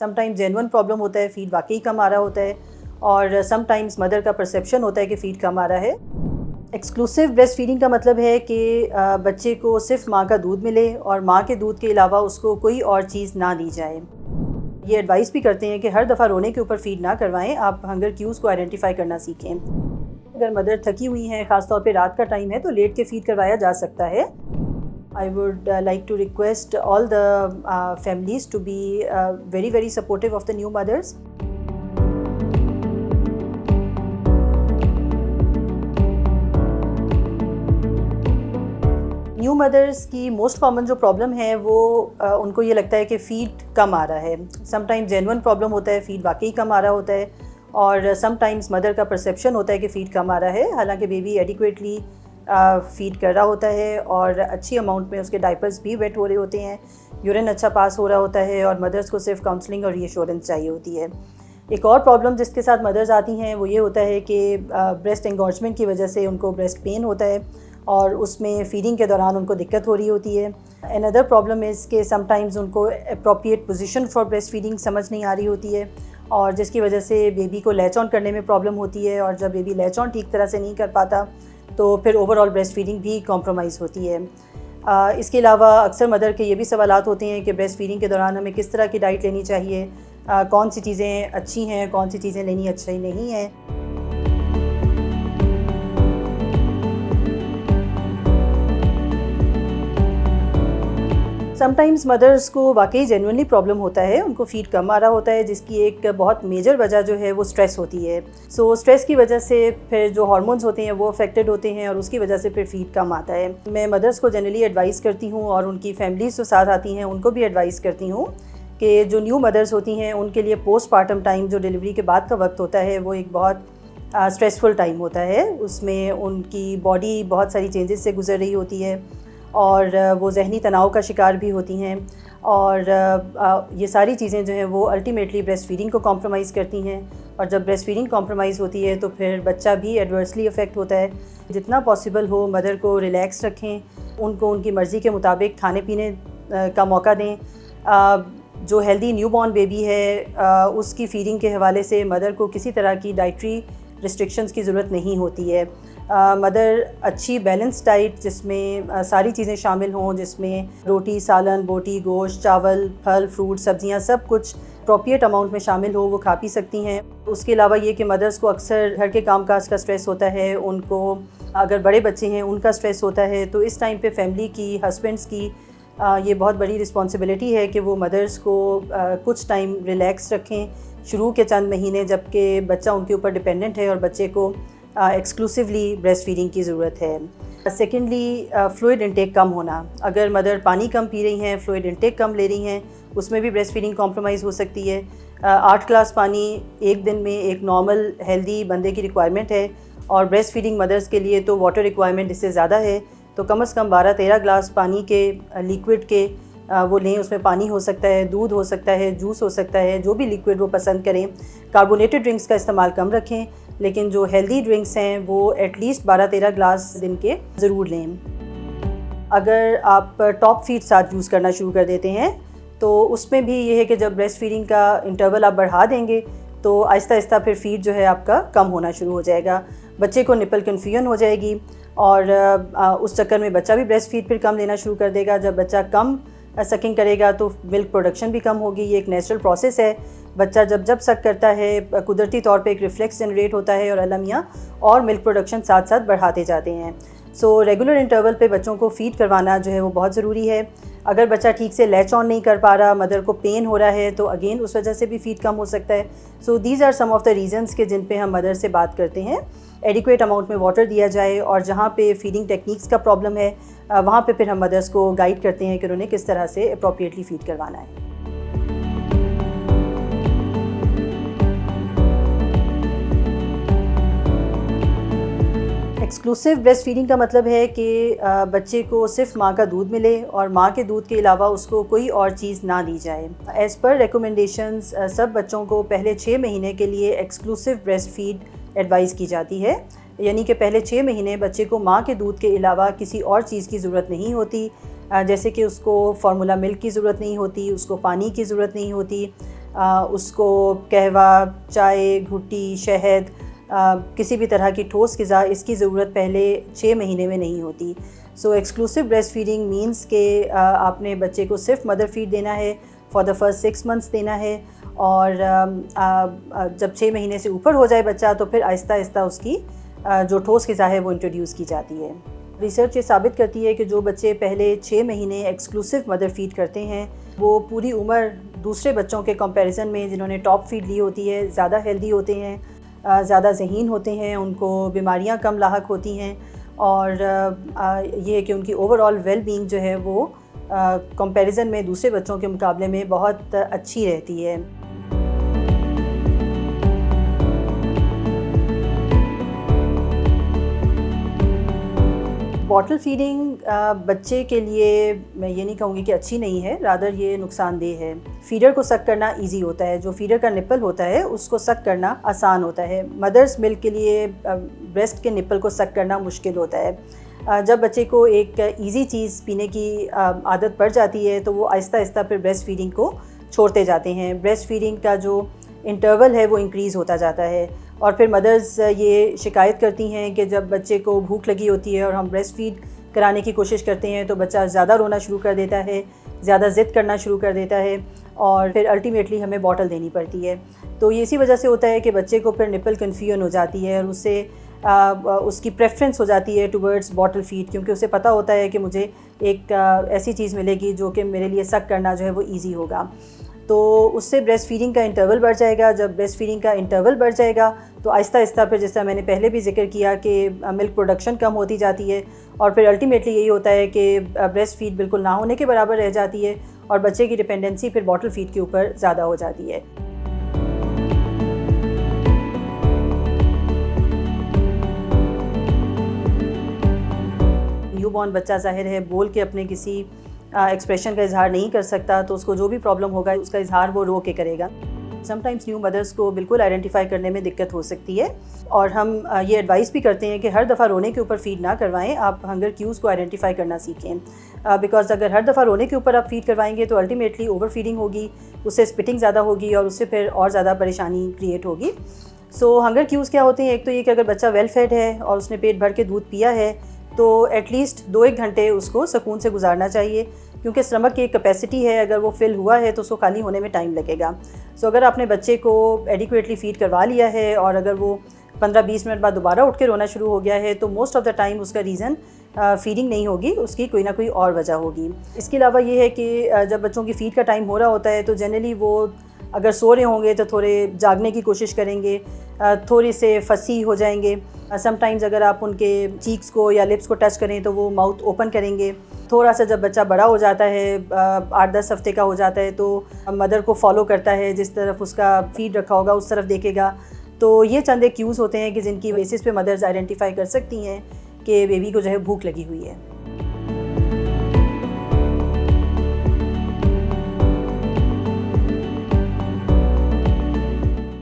Sometimes genuine problem होता है, feed वाकई कम आ रहा होता है, और समटाइम्स मदर का परसेप्शन होता है कि फ़ीड कम आ रहा है। एक्सक्लूसिव ब्रेस्ट फीडिंग का मतलब है कि बच्चे को सिर्फ माँ का दूध मिले और माँ के दूध के अलावा उसको कोई और चीज़ ना दी जाए। ये एडवाइस भी करते हैं कि हर दफ़ा रोने के ऊपर फ़ीड ना करवाएं, आप हंगर क्यूज़ को आइडेंटिफाई करना सीखें। अगर मदर थकी हुई हैं, ख़ासतौर पे रात का टाइम है, तो लेट के फ़ीड करवाया जा सकता है। I would like to request all the families to be very supportive of the new mothers. New mothers की मोस्ट कॉमन जो प्रॉब्लम है वो उनको ये लगता है कि फ़ीड कम आ रहा है। समटाइम्स जेन्युइन प्रॉब्लम होता है, फ़ीड वाकई कम आ रहा होता है, और समटाइम्स मदर का परसेप्शन होता है कि फ़ीड कम आ रहा है, हालांकि बेबी एडिक्वेटली फ़ीड कर रहा होता है और अच्छी अमाउंट में उसके डाइपर्स भी वेट हो रहे होते हैं, यूरिन अच्छा पास हो रहा होता है, और मदर्स को सिर्फ काउंसलिंग और रीअश्योरेंस चाहिए होती है। एक और प्रॉब्लम जिसके साथ मदर्स आती हैं वो ये होता है कि ब्रेस्ट एंगॉर्जमेंट की वजह से उनको ब्रेस्ट पेन होता है और उसमें फीडिंग के दौरान उनको दिक्कत हो रही होती है। अनदर प्रॉब्लम इज़ कि समटाइम्स उनको appropriate position for breast feeding समझ नहीं आ रही होती है, और जिसकी वजह से बेबी को लैच ऑन करने में प्रॉब्लम होती है, और जब बेबी लैच ऑन ठीक तरह से नहीं कर पाता तो फिर ओवरऑल ब्रेस्ट फीडिंग भी कॉम्प्रोमाइज़ होती है। इसके अलावा अक्सर मदर के ये भी सवालात होते हैं कि ब्रेस्ट फीडिंग के दौरान हमें किस तरह की डाइट लेनी चाहिए, कौन सी चीज़ें अच्छी हैं, कौन सी चीज़ें लेनी अच्छी नहीं हैं। समटाइम्स मदर्स को वाकई जेन्युइनली प्रॉब्लम होता है, उनको फ़ीड कम आ रहा होता है, जिसकी एक बहुत मेजर वजह जो है वो स्ट्रेस होती है। सो स्ट्रेस की वजह से फिर जो हार्मोन्स होते हैं वो अफेक्टेड होते हैं, और उसकी वजह से फिर फ़ीड कम आता है। मैं मदर्स को जनरली एडवाइस करती हूँ, और उनकी फैमिलीज़ जो साथ आती हैं उनको भी एडवाइस करती हूँ कि जो न्यू मदर्स होती हैं उनके लिए पोस्टपार्टम टाइम, जो डिलीवरी के बाद का वक्त होता है, वो एक बहुत स्ट्रेसफुल टाइम होता है। उसमें उनकी बॉडी बहुत सारी चेंजेस से गुजर रही होती है, और वो ज़हनी तनाव का शिकार भी होती हैं, और ये सारी चीज़ें जो हैं वो अल्टीमेटली ब्रेस्ट फीडिंग को कॉम्प्रोमाइज़ करती हैं, और जब ब्रेस्ट फीडिंग कॉम्प्रोमाइज़ होती है तो फिर बच्चा भी एडवर्सली अफेक्ट होता है। जितना पॉसिबल हो मदर को रिलैक्स रखें, उनको उनकी मर्ज़ी के मुताबिक खाने पीने का मौका दें। जो हेल्दी न्यूबॉर्न बेबी है उसकी फीडिंग के हवाले से मदर को किसी तरह की डाइटरी रिस्ट्रिक्शंस की ज़रूरत नहीं होती है। मदर अच्छी बैलेंस डाइट जिसमें सारी चीज़ें शामिल हों, जिसमें रोटी, सालन, बोटी, गोश्त, चावल, फल, फ्रूट, सब्जियां, सब कुछ अप्रोप्रिएट अमाउंट में शामिल हो, वो खा पी सकती हैं। उसके अलावा ये कि मदर्स को अक्सर घर के कामकाज का स्ट्रेस होता है, उनको अगर बड़े बच्चे हैं उनका स्ट्रेस होता है, तो इस टाइम पे फैमिली की, हस्बैंड्स की ये बहुत बड़ी रिस्पॉन्सिबिलिटी है कि वो मदर्स को कुछ टाइम रिलैक्स रखें शुरू के चंद महीने, जबकि बच्चा उनके ऊपर डिपेंडेंट है और बच्चे को एक्सक्लूसिवली ब्रेस्ट फीडिंग की ज़रूरत है। सेकेंडली, फ्लूइड इंटेक कम होना। अगर मदर पानी कम पी रही हैं, फ्लूइड इंटेक कम ले रही हैं, उसमें भी ब्रेस्ट फीडिंग कॉम्प्रोमाइज़ हो सकती है। 8 ग्लास पानी एक दिन में एक नॉर्मल हेल्दी बंदे की रिक्वायरमेंट है, और ब्रेस्ट फीडिंग मदर्स के लिए तो वाटर रिक्वायरमेंट इससे ज़्यादा है। तो कम से कम 12-13 ग्लास पानी के लिक्विड के वो लें। उसमें पानी हो सकता है, दूध हो सकता है, जूस हो सकता है, जो भी लिक्विड वो पसंद करें। कार्बोनेटेड ड्रिंक्स का इस्तेमाल कम रखें, लेकिन जो हेल्दी ड्रिंक्स हैं वो एटलीस्ट 12-13 ग्लास दिन के ज़रूर लें। अगर आप टॉप फीड साथ यूज़ करना शुरू कर देते हैं तो उसमें भी ये है कि जब ब्रेस्ट फीडिंग का इंटरवल आप बढ़ा देंगे तो आहिस्ता आहिस्ता फिर फीड जो है आपका कम होना शुरू हो जाएगा। बच्चे को निपल कन्फ्यूजन हो जाएगी, और उस चक्कर में बच्चा भी ब्रेस्ट फीड फिर कम लेना शुरू कर देगा। जब बच्चा कम सकिंग करेगा तो मिल्क प्रोडक्शन भी कम होगी। ये एक नेचुरल प्रोसेस है। बच्चा जब जब सक करता है कुदरती तौर पे एक रिफ्लेक्स जनरेट होता है, और अल्लाह मियाँ और मिल्क प्रोडक्शन साथ साथ बढ़ाते जाते हैं। सो रेगुलर इंटरवल पे बच्चों को फ़ीड करवाना जो है वो बहुत ज़रूरी है। अगर बच्चा ठीक से लैच ऑन नहीं कर पा रहा, मदर को पेन हो रहा है, तो अगेन उस वजह से भी फ़ीड कम हो सकता है। So these are some of the reasons के जिन पे हम मदर से बात करते हैं। एडिक्वेट अमाउंट में वाटर दिया जाए, और जहाँ पे फीडिंग टेक्निक्स का प्रॉब्लम है वहाँ पे फिर हम मदर्स को गाइड करते हैं कि उन्हें किस तरह से अप्रोप्रिएटली फ़ीड करवाना है। एक्सक्लूसिव ब्रेस्ट फीडिंग का मतलब है कि बच्चे को सिर्फ माँ का दूध मिले और माँ के दूध के अलावा उसको कोई और चीज़ ना दी जाए। एज़ पर रिकमेंडेशंस सब बच्चों को पहले 6 महीने के लिए एक्सक्लूसिव ब्रेस्ट फीड एडवाइस की जाती है, यानी कि पहले 6 महीने बच्चे को माँ के दूध के अलावा किसी और चीज़ की ज़रूरत नहीं होती। जैसे कि उसको फार्मूला मिल्क की ज़रूरत नहीं होती, उसको पानी की ज़रूरत नहीं होती, उसको कहवा, चाय, घुट्टी, शहद, किसी भी तरह की ठोस ग़िज़ा इसकी ज़रूरत पहले 6 महीने में नहीं होती। सो एक्सक्लूसिव ब्रेस्ट फीडिंग मीन्स के आपने बच्चे को सिर्फ मदर फीड देना है फॉर द फर्स्ट 6 मंथ्स देना है, और जब 6 महीने से ऊपर हो जाए बच्चा तो फिर आहिस्ता आहिस्ता उसकी जो ठोस ग़िज़ा है वो इंट्रोड्यूस की जाती है। रिसर्च ये साबित करती है कि जो बच्चे पहले 6 महीने एक्सक्लूसिव मदर फीड करते हैं वो पूरी उम्र दूसरे बच्चों के कंपैरिजन में जिन्होंने टॉप फीड ली होती है ज़्यादा हेल्दी होते हैं, ज़्यादा ज़हीन होते हैं, उनको बीमारियां कम लाहक होती हैं, और ये है कि उनकी ओवरऑल वेल बीइंग जो है वो कंपैरिजन में दूसरे बच्चों के मुकाबले में बहुत अच्छी रहती है। बॉटल फीडिंग बच्चे के लिए मैं ये नहीं कहूँगी कि अच्छी नहीं है, रादर ये नुकसानदेह है। फीडर को सक करना इजी होता है, जो फीडर का निप्पल होता है उसको सक करना आसान होता है। मदर्स मिल्क के लिए ब्रेस्ट के निप्पल को सक करना मुश्किल होता है। जब बच्चे को एक इजी चीज़ पीने की आदत पड़ जाती है तो वो आहिस्ता आहिस्ता फिर ब्रेस्ट फीडिंग को छोड़ते जाते हैं। ब्रेस्ट फीडिंग का जो इंटरवल है वो इंक्रीज़ होता जाता है, और फिर मदर्स ये शिकायत करती हैं कि जब बच्चे को भूख लगी होती है और हम ब्रेस्ट फीड कराने की कोशिश करते हैं तो बच्चा ज़्यादा रोना शुरू कर देता है, ज़्यादा ज़िद करना शुरू कर देता है, और फिर अल्टीमेटली हमें बॉटल देनी पड़ती है। तो ये इसी वजह से होता है कि बच्चे को फिर निपल कन्फ्यूजन हो जाती है और उससे उसकी प्रेफरेंस हो जाती है टुवर्ड्स बॉटल फीड, क्योंकि उसे पता होता है कि मुझे एक ऐसी चीज़ मिलेगी जो कि मेरे लिए सक करना जो है वो ईजी होगा। तो उससे ब्रेस्ट फीडिंग का इंटरवल बढ़ जाएगा। जब ब्रेस्ट फीडिंग का इंटरवल बढ़ जाएगा तो आहिस्ता आहिस्ता फिर, जैसा मैंने पहले भी जिक्र किया कि मिल्क प्रोडक्शन कम होती जाती है, और फिर अल्टीमेटली यही होता है कि ब्रेस्ट फीड बिल्कुल ना होने के बराबर रह जाती है और बच्चे की डिपेंडेंसी फिर बॉटल फीड के ऊपर ज़्यादा हो जाती है। न्यूबॉर्न बच्चा ज़ाहिर है बोल के अपने किसी एक्सप्रेशन का इजहार नहीं कर सकता, तो उसको जो भी प्रॉब्लम होगा उसका इजहार वो रो के करेगा। समटाइम्स न्यू मदर्स को बिल्कुल आइडेंटिफाई करने में दिक्कत हो सकती है, और हम ये एडवाइस भी करते हैं कि हर दफ़ा रोने के ऊपर फीड ना करवाएं, आप हंगर क्यूज़ को आइडेंटिफाई करना सीखें। बिकॉज अगर हर दफ़ा रोने के ऊपर आप फीड करवाएंगे तो अल्टीमेटली ओवर फीडिंग होगी, उससे स्पिटिंग ज़्यादा होगी और उससे फिर और ज़्यादा परेशानी क्रिएट होगी। सो हंगर क्यूज़ क्या होते हैं? एक तो ये कि अगर बच्चा वेल फेड है और उसने पेट भर के दूध पिया है तो एटलीस्ट 2-1 घंटे उसको सुकून से गुजारना चाहिए, क्योंकि स्टमक की एक कैपेसिटी है, अगर वो फिल हुआ है तो उसको खाली होने में टाइम लगेगा। सो अगर आपने बच्चे को एडिक्वेटली फीड करवा लिया है और अगर वो 15-20 मिनट बाद दोबारा उठ के रोना शुरू हो गया है तो मोस्ट ऑफ़ द टाइम उसका रीज़न फीडिंग नहीं होगी, उसकी कोई ना कोई और वजह होगी। इसके अलावा ये है कि जब बच्चों की फ़ीड का टाइम हो रहा होता है तो जनरली वो अगर सो रहे होंगे तो थोड़े जागने की कोशिश करेंगे, थोड़े से फसी हो जाएंगे। समटाइम्स अगर आप उनके चीक्स को या लिप्स को टच करें तो वो माउथ ओपन करेंगे। थोड़ा सा जब बच्चा बड़ा हो जाता है, 8-10 हफ्ते का हो जाता है, तो मदर को फॉलो करता है, जिस तरफ उसका फीड रखा होगा उस तरफ देखेगा। तो ये चंद एक क्यूज़ होते हैं कि जिनकी बेसिस पे मदर्स आइडेंटिफाई कर सकती हैं कि बेबी को जो है भूख लगी हुई है।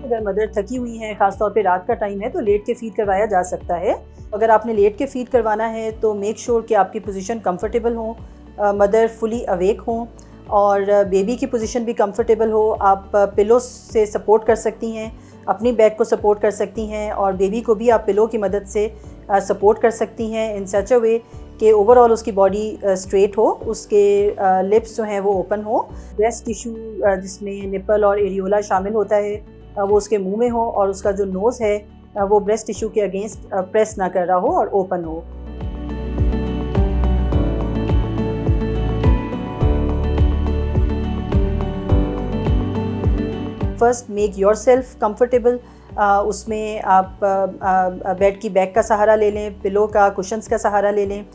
अगर मदर थकी हुई हैं, ख़ासतौर पे रात का टाइम है, तो लेट के फ़ीड करवाया जा सकता है। अगर आपने लेट के फ़ीड करवाना है तो मेक श्योर कि आपकी पोजीशन कंफर्टेबल हो, मदर फुली अवेक हो और बेबी की पोजीशन भी कंफर्टेबल हो। आप पिलो से सपोर्ट कर सकती हैं, अपनी बैक को सपोर्ट कर सकती हैं, और बेबी को भी आप पिलो की मदद से सपोर्ट कर सकती हैं इन सच अ वे कि ओवरऑल उसकी बॉडी स्ट्रेट हो, उसके लिप्स जो हैं वो ओपन हो, ब्रेस्ट टिश्यू जिसमें निपल और एरियोला शामिल होता है वो उसके मुंह में हो, और उसका जो नोज़ है वो ब्रेस्ट टिश्यू के अगेंस्ट प्रेस ना कर रहा हो और ओपन हो। First make your self comfortable. उसमें आप बेड की बैक का सहारा ले लें, पिलो का, कुशन्स का सहारा ले लें।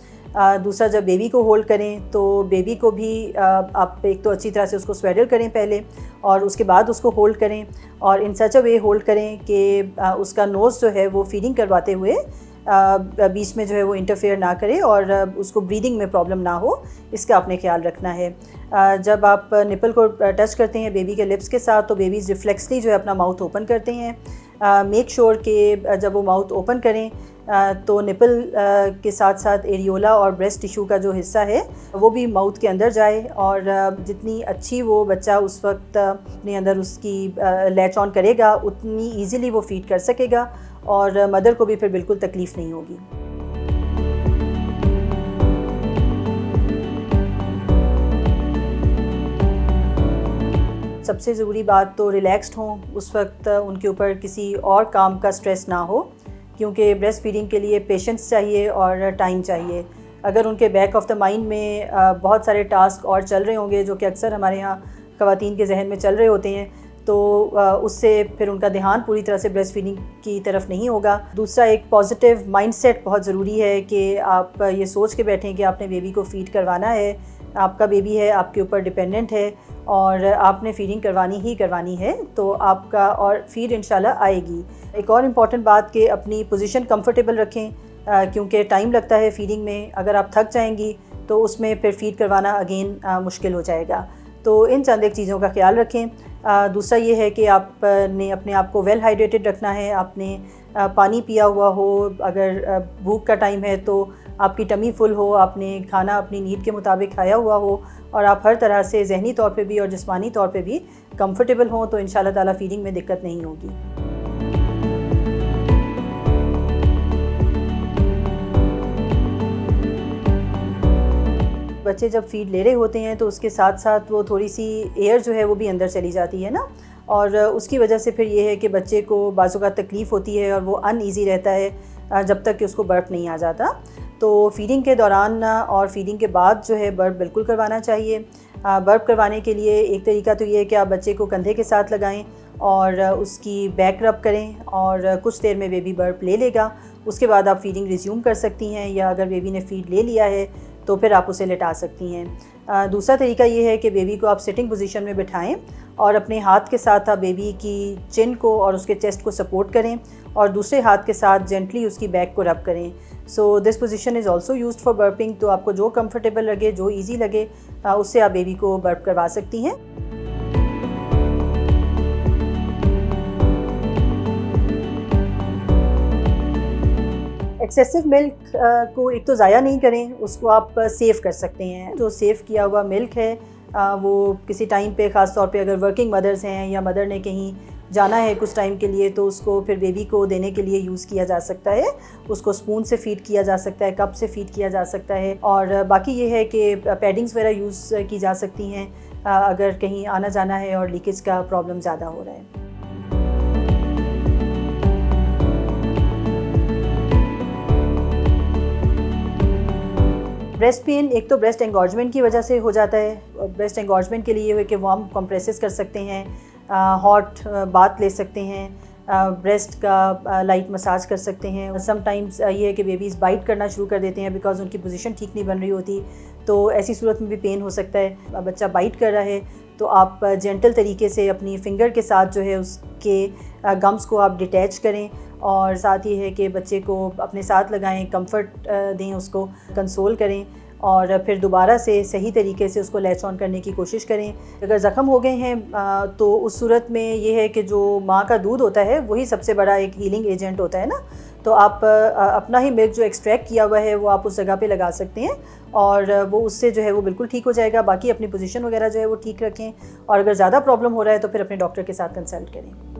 दूसरा, जब बेबी को होल्ड करें तो बेबी को भी आप एक तो अच्छी तरह से उसको स्वेडल करें पहले, और उसके बाद उसको होल्ड करें, और इन सच अ वे होल्ड करें कि उसका नोज़ जो है वो फीडिंग करवाते हुए बीच में जो है वो इंटरफेयर ना करे और उसको ब्रीदिंग में प्रॉब्लम ना हो, इसका आपने ख्याल रखना है। जब आप निपल को टच करते हैं बेबी के लिप्स के साथ तो बेबीज़ रिफ्लेक्सली जो है अपना माउथ ओपन करते हैं। मेक श्योर कि जब वो माउथ ओपन करें तो निपल के साथ साथ एरियोला और ब्रेस्ट टिश्यू का जो हिस्सा है वो भी माउथ के अंदर जाए, और जितनी अच्छी वो बच्चा उस वक्त अपने अंदर उसकी लैच ऑन करेगा उतनी ईज़िली वो फीड कर सकेगा, और मदर को भी फिर बिल्कुल तकलीफ़ नहीं होगी। सबसे ज़रूरी बात तो रिलैक्स्ड हों, उस वक्त उनके ऊपर किसी और काम का स्ट्रेस ना हो, क्योंकि ब्रेस्ट फीडिंग के लिए पेशेंस चाहिए और टाइम चाहिए। अगर उनके बैक ऑफ द माइंड में बहुत सारे टास्क और चल रहे होंगे, जो कि अक्सर हमारे यहाँ ख़वातीन के जहन में चल रहे होते हैं, तो उससे फिर उनका ध्यान पूरी तरह से ब्रेस्ट फीडिंग की तरफ नहीं होगा। दूसरा, एक पॉजिटिव माइंडसेट बहुत ज़रूरी है कि आप ये सोच के बैठें कि आपने बेबी को फ़ीड करवाना है, आपका बेबी है, आपके ऊपर डिपेंडेंट है और आपने फ़ीडिंग करवानी ही करवानी है, तो आपका और फ़ीड इंशाल्लाह आएगी। एक और इम्पॉर्टेंट बात कि अपनी पोजीशन कंफर्टेबल रखें, क्योंकि टाइम लगता है फ़ीडिंग में। अगर आप थक जाएंगी तो उसमें फिर फ़ीड करवाना अगेन मुश्किल हो जाएगा। तो इन चंद एक चीज़ों का ख्याल रखें। दूसरा ये है कि आपने अपने आप को वेल हाइड्रेटेड रखना है, आपने पानी पिया हुआ हो, अगर भूख का टाइम है तो आपकी टमी फुल हो, आपने खाना अपनी नीड के मुताबिक खाया हुआ हो, और आप हर तरह से ज़हनी तौर पे भी और जिस्मानी तौर पे भी कंफर्टेबल हों, तो इंशाल्लाह ताला फ़ीडिंग में दिक्कत नहीं होगी। बच्चे जब फ़ीड ले रहे होते हैं तो उसके साथ साथ वो थोड़ी सी एयर जो है वो भी अंदर चली जाती है ना, और उसकी वजह से फिर ये है कि बच्चे को बाज़ औक़ात तकलीफ़ होती है और वो अनईज़ी रहता है जब तक कि उसको बर्प नहीं आ जाता। तो फ़ीडिंग के दौरान और फ़ीडिंग के बाद जो है बर्प बिल्कुल करवाना चाहिए। बर्प करवाने के लिए एक तरीका तो ये है कि आप बच्चे को कंधे के साथ लगाएं और उसकी बैक रब करें, और कुछ देर में बेबी बर्प ले लेगा। उसके बाद आप फ़ीडिंग रिज्यूम कर सकती हैं, या अगर बेबी ने फ़ीड ले लिया है तो फिर आप उसे लिटा सकती हैं। दूसरा तरीका ये है कि बेबी को आप सिटिंग पोजीशन में बिठाएं और अपने हाथ के साथ आप बेबी की चिन को और उसके चेस्ट को सपोर्ट करें, और दूसरे हाथ के साथ जेंटली उसकी बैक को रब करें। So this position is also used for burping. तो आपको जो कंफर्टेबल लगे, जो ईजी लगे, उससे आप बेबी को बर्प करवा सकती हैं। एक्सेसिव मिल्क को एक तो ज़ाया नहीं करें, उसको आप सेव कर सकते हैं। जो सेव किया हुआ मिल्क है वो किसी टाइम पे, ख़ास तौर पे अगर वर्किंग मदर्स हैं या मदर ने कहीं जाना है कुछ टाइम के लिए, तो उसको फिर बेबी को देने के लिए यूज़ किया जा सकता है। उसको स्पून से फ़ीड किया जा सकता है, कप से फ़ीड किया जा सकता है, और बाकी ये है कि पैडिंग्स वगैरह यूज़ की जा सकती हैं अगर कहीं आना जाना है और लीकेज का प्रॉब्लम ज़्यादा हो रहा है। ब्रेस्ट पेन एक तो ब्रेस्ट एंगॉर्जमेंट की वजह से हो जाता है। ब्रेस्ट एंगॉर्जमेंट के लिए है कि वार्म कंप्रेसेस कर सकते हैं, हॉट बाथ ले सकते हैं, ब्रेस्ट का लाइट मसाज कर सकते हैं। समटाइम्स ये है कि बेबीज़ बाइट करना शुरू कर देते हैं बिकॉज़ उनकी पोजीशन ठीक नहीं बन रही होती, तो ऐसी सूरत में भी पेन हो सकता है। बच्चा बाइट कर रहा है तो आप जेंटल तरीके से अपनी फिंगर के साथ जो है उसके गम्स को आप डिटैच करें, और साथ ही है कि बच्चे को अपने साथ लगाएं, कंफर्ट दें, उसको कंसोल करें, और फिर दोबारा से सही तरीके से उसको लैच ऑन करने की कोशिश करें। अगर ज़ख़म हो गए हैं तो उस सूरत में ये है कि जो माँ का दूध होता है वही सबसे बड़ा एक हीलिंग एजेंट होता है ना, तो आप अपना ही मिल्क जो एक्सट्रैक्ट किया हुआ है वो आप उस जगह पे लगा सकते हैं, और वो उससे जो है वो बिल्कुल ठीक हो जाएगा। बाकी अपनी पोजीशन वगैरह जो है वो ठीक रखें, और अगर ज़्यादा प्रॉब्लम हो रहा है तो फिर अपने डॉक्टर के साथ कंसल्ट करें।